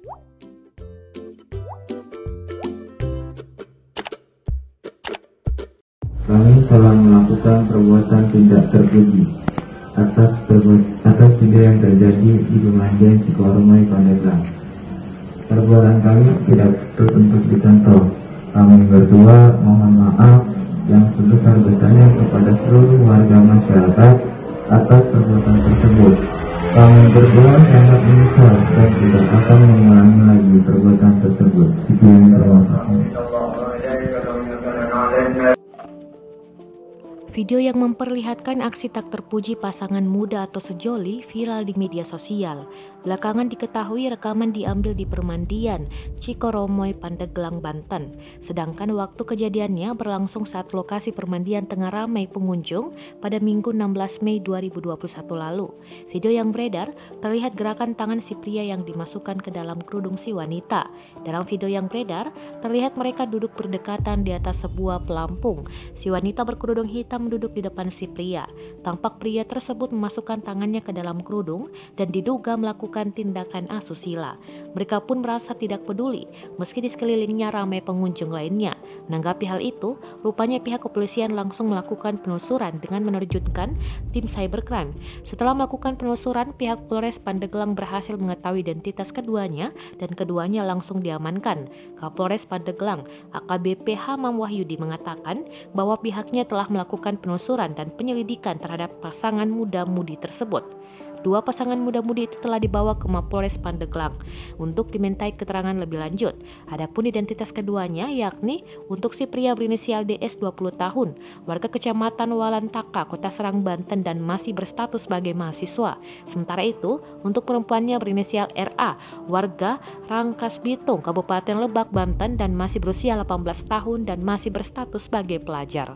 Kami telah melakukan perbuatan tidak terpuji atas video yang terjadi di Pemandian Cikoromoi, Pandeglang. Perbuatan kami tidak patut untuk dicontoh. Kami berdua mohon maaf yang sebesar-besarnya kepada seluruh warga masyarakat atas perbuatan tersebut. Kami berdua sangat menyesal dan tidak akan mengulangi lagi perbuatan tersebut. Sekian, terima kasih. Video yang memperlihatkan aksi tak terpuji pasangan muda atau sejoli viral di media sosial. Belakangan diketahui rekaman diambil di Permandian Cikoromoi, Pandeglang, Banten. Sedangkan waktu kejadiannya berlangsung saat lokasi permandian tengah ramai pengunjung pada Minggu 16 Mei 2021 lalu. Video yang beredar terlihat gerakan tangan si pria yang dimasukkan ke dalam kerudung si wanita. Dalam video yang beredar terlihat mereka duduk berdekatan di atas sebuah pelampung. Si wanita berkerudung hitam duduk di depan si pria. Tampak pria tersebut memasukkan tangannya ke dalam kerudung dan diduga melakukan tindakan asusila. Mereka pun merasa tidak peduli meski di sekelilingnya ramai pengunjung lainnya. Menanggapi hal itu, rupanya pihak kepolisian langsung melakukan penelusuran dengan menerjunkan tim cybercrime. Setelah melakukan penelusuran, pihak Polres Pandeglang berhasil mengetahui identitas keduanya dan keduanya langsung diamankan. Kapolres Pandeglang, AKBP Hamam Wahyudi mengatakan bahwa pihaknya telah melakukan penelusuran dan penyelidikan terhadap pasangan muda-mudi tersebut. Dua pasangan muda-mudi itu telah dibawa ke Mapolres Pandeglang untuk dimintai keterangan lebih lanjut. Adapun identitas keduanya yakni untuk si pria berinisial DS 20 tahun, warga Kecamatan Walantaka, Kota Serang, Banten dan masih berstatus sebagai mahasiswa. Sementara itu, untuk perempuannya berinisial RA, warga Rangkas Bitung, Kabupaten Lebak, Banten dan masih berusia 18 tahun dan masih berstatus sebagai pelajar.